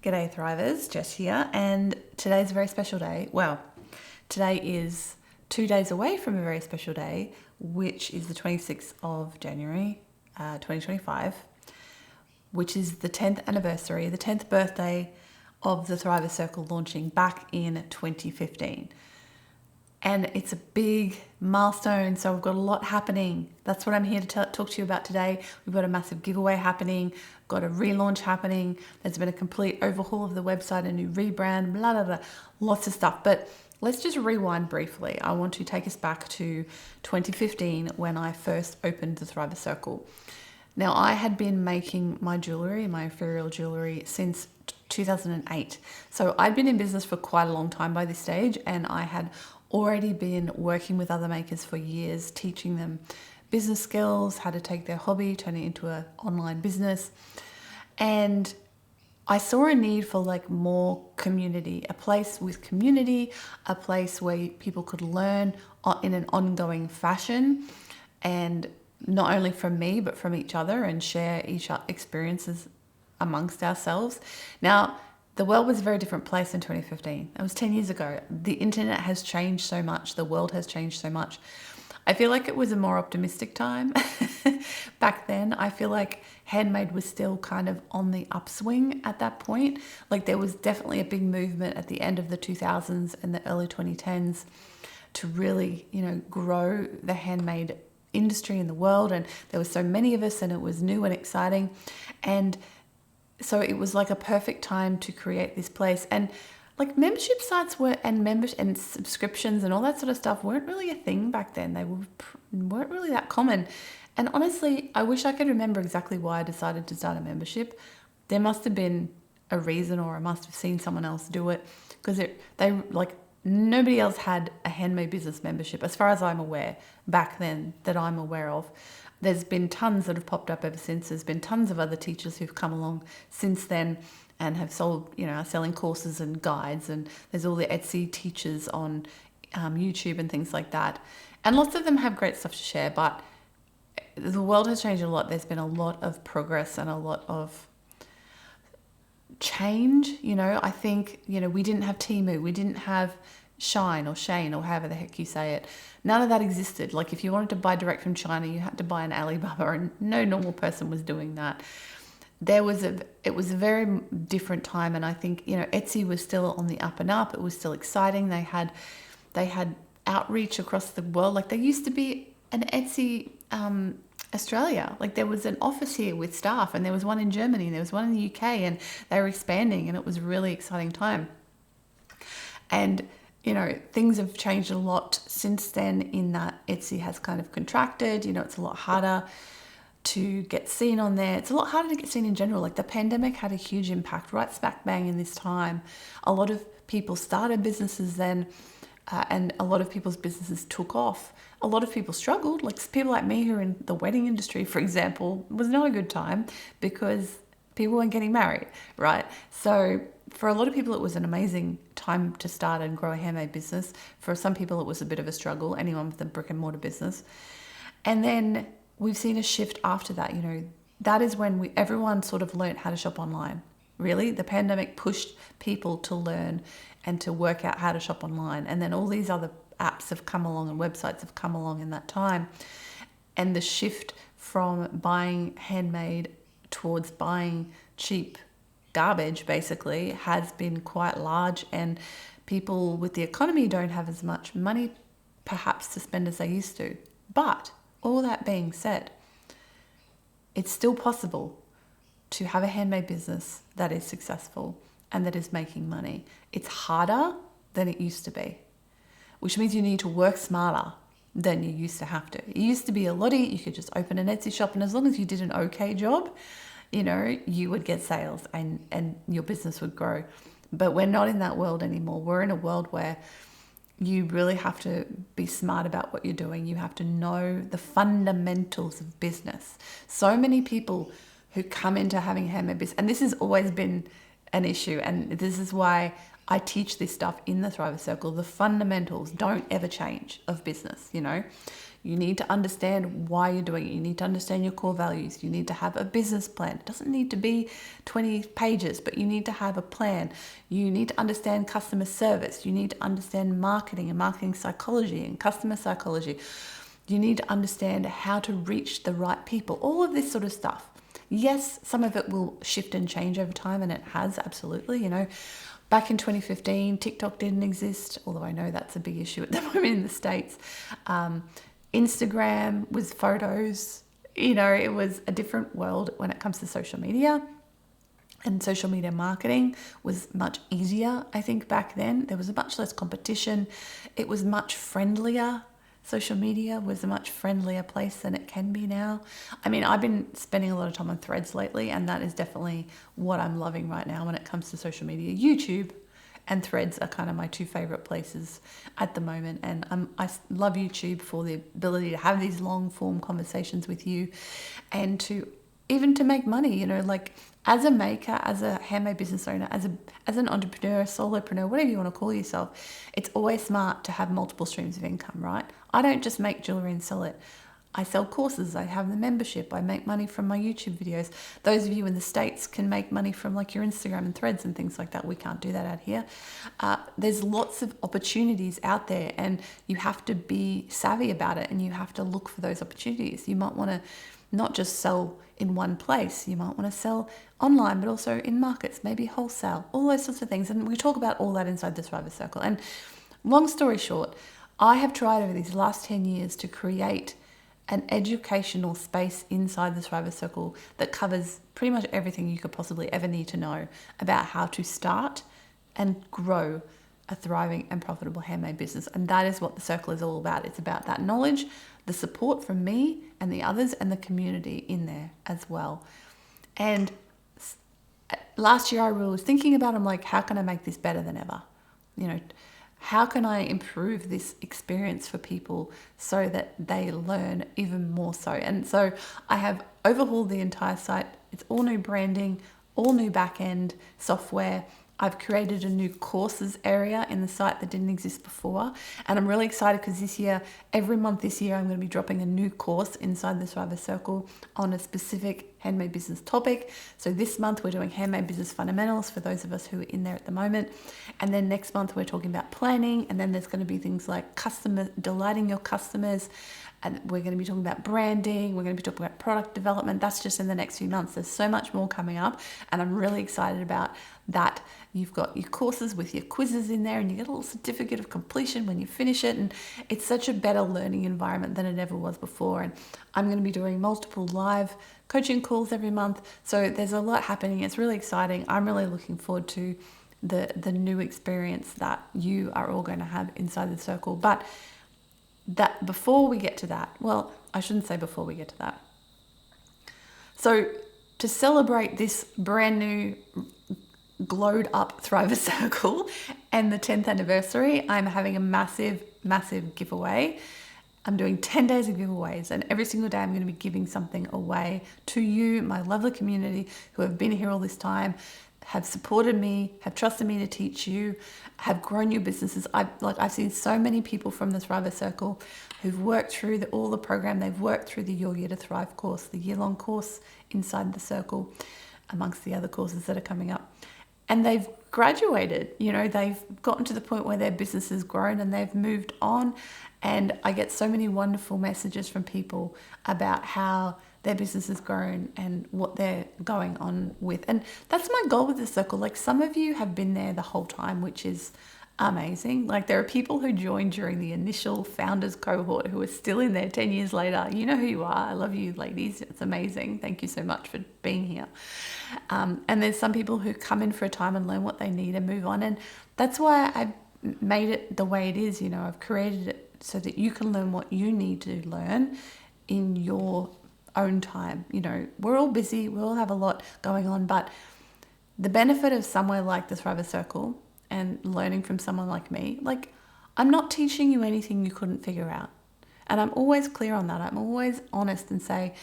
G'day Thrivers, Jess here, and today's a very special day. Well, today is 2 days away from a very special day, which is the 26th of January 2025, which is the 10th anniversary, the 10th birthday of the Thrivers Circle launching back in 2015. And it's a big milestone, so we've got a lot happening. That's what I'm here to talk to you about today. We've got a massive giveaway happening, got a relaunch happening. There's been a complete overhaul of the website, a new rebrand, blah, blah, blah, lots of stuff. But let's just rewind briefly. I want to take us back to 2015 when I first opened the Thrivers Circle. Now, I had been making my jewellery, my ethereal jewellery, since 2008. So I'd been in business for quite a long time by this stage, and I had already been working with other makers for years, teaching them business skills, how to take their hobby, turn it into an online business. And I saw a need for more community, a place with community, a place where people could learn in an ongoing fashion, and not only from me, but from each other, and share each experiences amongst ourselves. Now, the world was a very different place in 2015. It was 10 years ago. The internet has changed so much. The world has changed so much. I feel like it was a more optimistic time back then. I feel like handmade was still kind of on the upswing at that point. There was definitely a big movement at the end of the 2000s and the early 2010s to really, grow the handmade industry in the world. And there were so many of us, and it was new and exciting. And so it was like a perfect time to create this place. And membership sites and subscriptions and all that sort of stuff weren't really a thing back then. They weren't really that common. And honestly, I wish I could remember exactly why I decided to start a membership. There must have been a reason, or I must have seen someone else do it, because nobody else had a handmade business membership, as far as I'm aware, back then, that I'm aware of. There's been tons that have popped up ever since. There's been tons of other teachers who've come along since then and have sold, are selling courses and guides. And there's all the Etsy teachers on YouTube and things like that. And lots of them have great stuff to share, but the world has changed a lot. There's been a lot of progress and a lot of change. I think, we didn't have Temu. We didn't have Shine or Shane or however the heck you say it. None of that existed. If you wanted to buy direct from China, you had to buy an Alibaba, and no normal person was doing that. It was a very different time, and I think, Etsy was still on the up and up. It was still exciting. They had outreach across the world. There used to be an Etsy Australia. There was an office here with staff, and there was one in Germany, and there was one in the UK, and they were expanding, and it was a really exciting time. And things have changed a lot since then, in that Etsy has kind of contracted. It's a lot harder to get seen on there. It's a lot harder to get seen in general. The pandemic had a huge impact right smack bang in this time. A lot of people started businesses then, and a lot of people's businesses took off. A lot of people struggled. People like me who are in the wedding industry, for example, was not a good time because people weren't getting married, right? So for a lot of people, it was an amazing time to start and grow a handmade business. For some people, it was a bit of a struggle, anyone with a brick and mortar business. And then we've seen a shift after that. That is when everyone sort of learned how to shop online. Really, the pandemic pushed people to learn and to work out how to shop online. And then all these other apps have come along and websites have come along in that time. And the shift from buying handmade towards buying cheap garbage, basically, has been quite large, and people with the economy don't have as much money perhaps to spend as they used to. But all that being said, it's still possible to have a handmade business that is successful and that is making money. It's harder than it used to be, which means you need to work smarter than you used to have to. It used to be a lot easier. You could just open an Etsy shop, and as long as you did an okay job, you would get sales and your business would grow. But we're not in that world anymore. We're in a world where you really have to be smart about what you're doing. You have to know the fundamentals of business. So many people who come into having handmade business, and this has always been an issue, and this is why I teach this stuff in the Thriver Circle. The fundamentals don't ever change of business. You need to understand why you're doing it. You need to understand your core values. You need to have a business plan. It doesn't need to be 20 pages, but you need to have a plan. You need to understand customer service. You need to understand marketing and marketing psychology and customer psychology. You need to understand how to reach the right people. All of this sort of stuff. Yes, some of it will shift and change over time, and it has, absolutely. Back in 2015, TikTok didn't exist, although I know that's a big issue at the moment in the States. Instagram was photos. It was a different world when it comes to social media. And social media marketing was much easier, I think, back then. There was much less competition. It was much friendlier. Social media was a much friendlier place than it can be now. I mean, I've been spending a lot of time on Threads lately, and that is definitely what I'm loving right now when it comes to social media. YouTube and Threads are kind of my two favorite places at the moment. And I love YouTube for the ability to have these long form conversations with you and to make money, like as a maker, as a handmade business owner, as an entrepreneur, solopreneur, whatever you want to call yourself, it's always smart to have multiple streams of income, right? I don't just make jewelry and sell it. I sell courses, I have the membership, I make money from my YouTube videos. Those of you in the States can make money from like your Instagram and Threads and things like that. We can't do that out here. There's lots of opportunities out there, and you have to be savvy about it, and you have to look for those opportunities. You might want to not just sell in one place. You might want to sell online, but also in markets, maybe wholesale, all those sorts of things. And we talk about all that inside the Thriver Circle. And long story short, I have tried over these last 10 years to create an educational space inside the Thriver Circle that covers pretty much everything you could possibly ever need to know about how to start and grow a thriving and profitable handmade business. And that is what the circle is all about. It's about that knowledge, the support from me and the others, and the community in there as well. And last year I was thinking about, I'm like, how can I make this better than ever? How can I improve this experience for people so that they learn even more so? And so I have overhauled the entire site. It's all new branding, all new back-end software. I've created a new courses area in the site that didn't exist before. And I'm really excited because this year, every month this year, I'm going to be dropping a new course inside the Thriver Circle on a specific handmade business topic. So this month we're doing handmade business fundamentals for those of us who are in there at the moment. And then next month we're talking about planning. And then there's going to be things like delighting your customers. And we're going to be talking about branding. We're going to be talking about product development. That's just in the next few months. There's so much more coming up, and I'm really excited about that. You've got your courses with your quizzes in there, and you get a little certificate of completion when you finish it. And it's such a better learning environment than it ever was before. And I'm going to be doing multiple live coaching calls every month. So there's a lot happening. It's really exciting. I'm really looking forward to the new experience that you are all going to have inside the circle. But that before we get to that, well, I shouldn't say before we get to that. So to celebrate this brand new glowed up Thriver Circle and the 10th anniversary, I'm having a massive giveaway. I'm doing 10 days of giveaways, and every single day I'm going to be giving something away to you, my lovely community who have been here all this time, have supported me, have trusted me to teach you, have grown your businesses. I've seen so many people from the Thriver Circle who've worked through all the program. They've worked through the Your Year to Thrive course, the year-long course inside the circle, amongst the other courses that are coming up. And they've graduated, they've gotten to the point where their business has grown and they've moved on. And I get so many wonderful messages from people about how their business has grown and what they're going on with. And that's my goal with the circle. Like, some of you have been there the whole time, which is amazing. Like, there are people who joined during the initial founders cohort who are still in there 10 years later. You know who you are. I love you, ladies. It's amazing. Thank you so much for being here. And there's some people who come in for a time and learn what they need and move on. And that's why I've made it the way it is. I've created it so that you can learn what you need to learn in your own time. We're all busy. We all have a lot going on. But the benefit of somewhere like the Thriver Circle and learning from someone like me, like, I'm not teaching you anything you couldn't figure out. And I'm always clear on that. I'm always honest and say,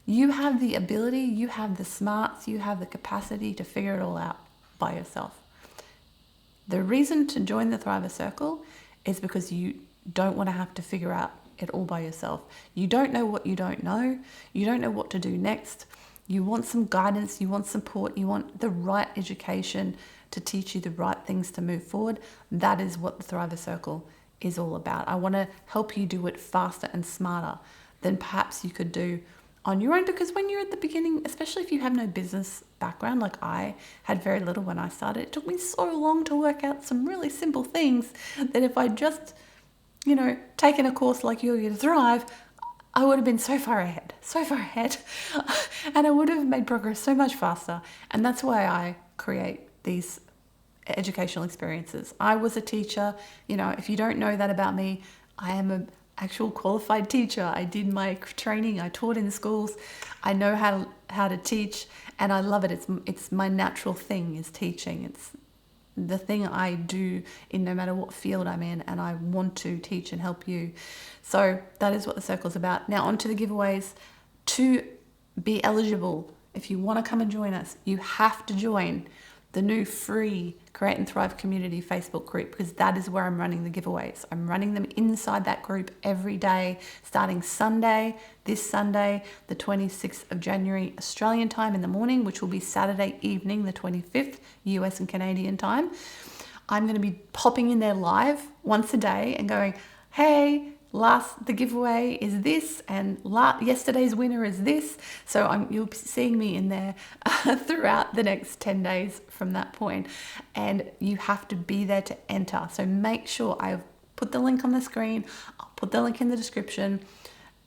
you have the ability, you have the smarts, you have the capacity to figure it all out by yourself. The reason to join the Thriver Circle is because you don't want to have to figure out it all by yourself. You don't know what you don't know. You don't know what to do next. You want some guidance, you want support, you want the right education to teach you the right things to move forward. That is what the Thriver Circle is all about. I want to help you do it faster and smarter than perhaps you could do on your own, because when you're at the beginning, especially if you have no business background, like I had very little when I started, it took me so long to work out some really simple things that if I just, taken a course like You're Here to Thrive, I would have been so far ahead, and I would have made progress so much faster. And that's why I create these educational experiences. I was a teacher. If you don't know that about me, I am an actual qualified teacher. I did my training. I taught in schools. I know how to teach, and I love it. It's my natural thing is teaching. It's the thing I do in no matter what field I'm in, and I want to teach and help you. So that is what the circle's about. Now on to the giveaways. To be eligible, if you want to come and join us, you have to join the new free Create and Thrive community Facebook group, because that is where I'm running the giveaways. I'm running them inside that group every day, starting this Sunday, the 26th of January, Australian time in the morning, which will be Saturday evening, the 25th, US and Canadian time. I'm going to be popping in there live once a day and going, hey, the giveaway is this, and yesterday's winner is this. So you'll be seeing me in there throughout the next 10 days from that point, and you have to be there to enter. So make sure I've put the link on the screen. I'll put the link in the description.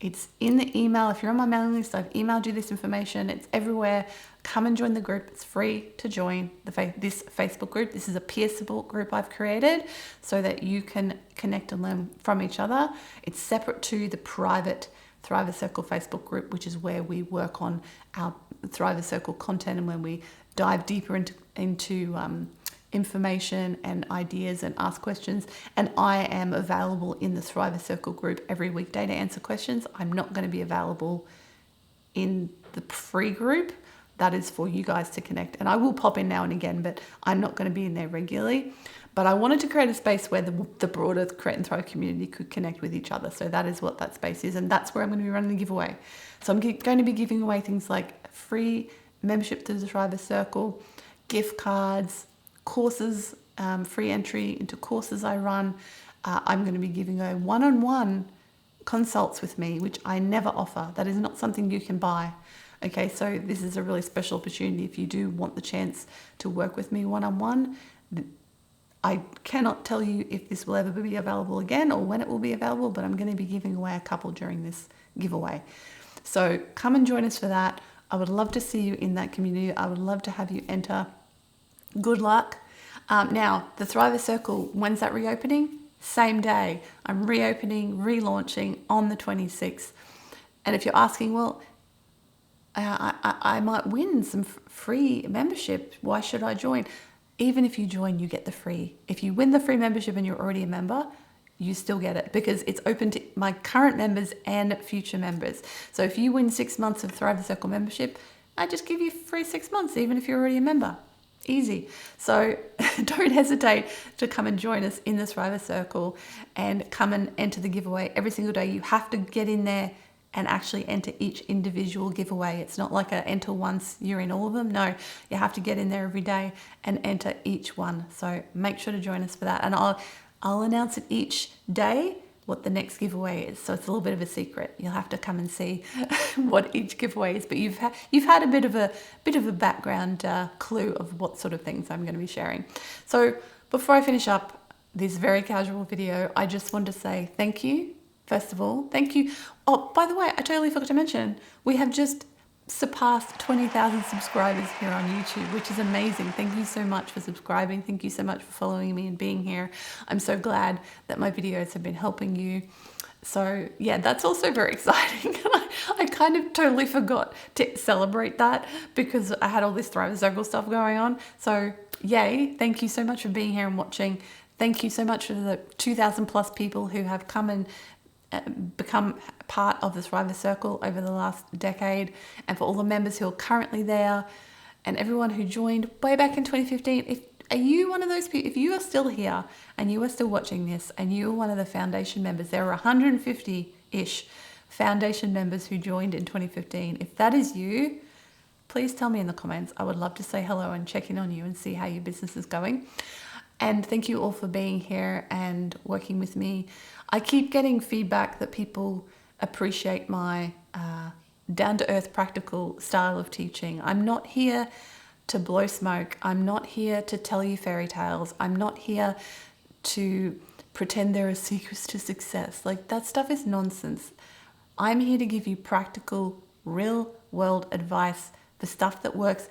It's in the email. If you're on my mailing list, I've emailed you this information. It's everywhere. Come and join the group. It's free to join this Facebook group. This is a peer support group I've created so that you can connect and learn from each other. It's separate to the private Thriver Circle Facebook group, which is where we work on our Thriver Circle content and when we dive deeper into information and ideas and ask questions. And I am available in the Thriver Circle group every weekday to answer questions. I'm not going to be available in the free group. That is for you guys to connect. And I will pop in now and again, but I'm not going to be in there regularly. But I wanted to create a space where the broader Create and Thrive community could connect with each other. So that is what that space is. And that's where I'm going to be running the giveaway. So I'm going to be giving away things like free membership to the Thriver Circle, gift cards, courses, free entry into courses I run. I'm going to be giving away one-on-one consults with me, which I never offer. That is not something you can buy. Okay, so this is a really special opportunity if you do want the chance to work with me one-on-one. I cannot tell you if this will ever be available again or when it will be available, but I'm going to be giving away a couple during this giveaway. So come and join us for that. I would love to see you in that community. I would love to have you enter. Good luck. Now, the Thriver Circle, when's that reopening? Same day. I'm reopening, relaunching on the 26th. And if you're asking, well, I might win some free membership. Why should I join? Even if you join, you get the free. If you win the free membership and you're already a member, you still get it because it's open to my current members and future members. So if you win 6 months of Thrive the Circle membership, I just give you free 6 months, even if you're already a member. Easy. So don't hesitate to come and join us in the Thriver Circle and come and enter the giveaway every single day. You have to get in there and actually enter each individual giveaway. It's not like a enter once, you're in all of them. No, you have to get in there every day and enter each one. So make sure to join us for that. And I'll announce it each day what the next giveaway is. So it's a little bit of a secret. You'll have to come and see what each giveaway is. But you've had a bit of a background clue of what sort of things I'm going to be sharing. So before I finish up this very casual video, I just want to say thank you. First of all, thank you. Oh, by the way, I totally forgot to mention, we have just surpassed 20,000 subscribers here on YouTube, which is amazing. Thank you so much for subscribing. Thank you so much for following me and being here. I'm so glad that my videos have been helping you. So yeah, that's also very exciting. I kind of totally forgot to celebrate that because I had all this Thriver Circle stuff going on. So yay, thank you so much for being here and watching. Thank you so much for the 2,000 plus people who have come and become part of the Thriver Circle over the last decade, and for all the members who are currently there and everyone who joined way back in 2015. Are you one of those people? If you are still here and you are still watching this and you are one of the foundation members, there are 150 ish foundation members who joined in 2015. If that is you, please tell me in the comments. I would love to say hello and check in on you and see how your business is going. And thank you all for being here and working with me. I keep getting feedback that people appreciate my down-to-earth practical style of teaching. I'm not here to blow smoke. I'm not here to tell you fairy tales. I'm not here to pretend there are secrets to success. Like, that stuff is nonsense. I'm here to give you practical, real world advice for stuff that works,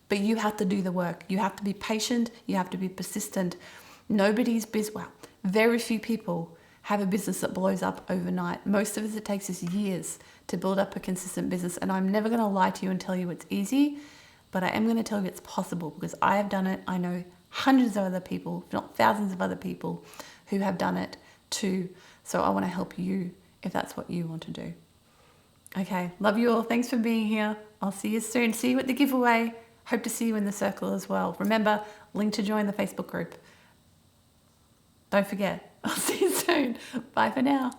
but you have to do the work. You have to be patient. You have to be persistent. Very few people have a business that blows up overnight. Most of us, it takes us years to build up a consistent business. And I'm never going to lie to you and tell you it's easy, but I am going to tell you it's possible because I have done it. I know hundreds of other people, if not thousands of other people who have done it too. So I want to help you if that's what you want to do. Okay, love you all. Thanks for being here. I'll see you soon. See you at the giveaway. Hope to see you in the circle as well. Remember, link to join the Facebook group. Don't forget. I'll see you soon. Bye for now.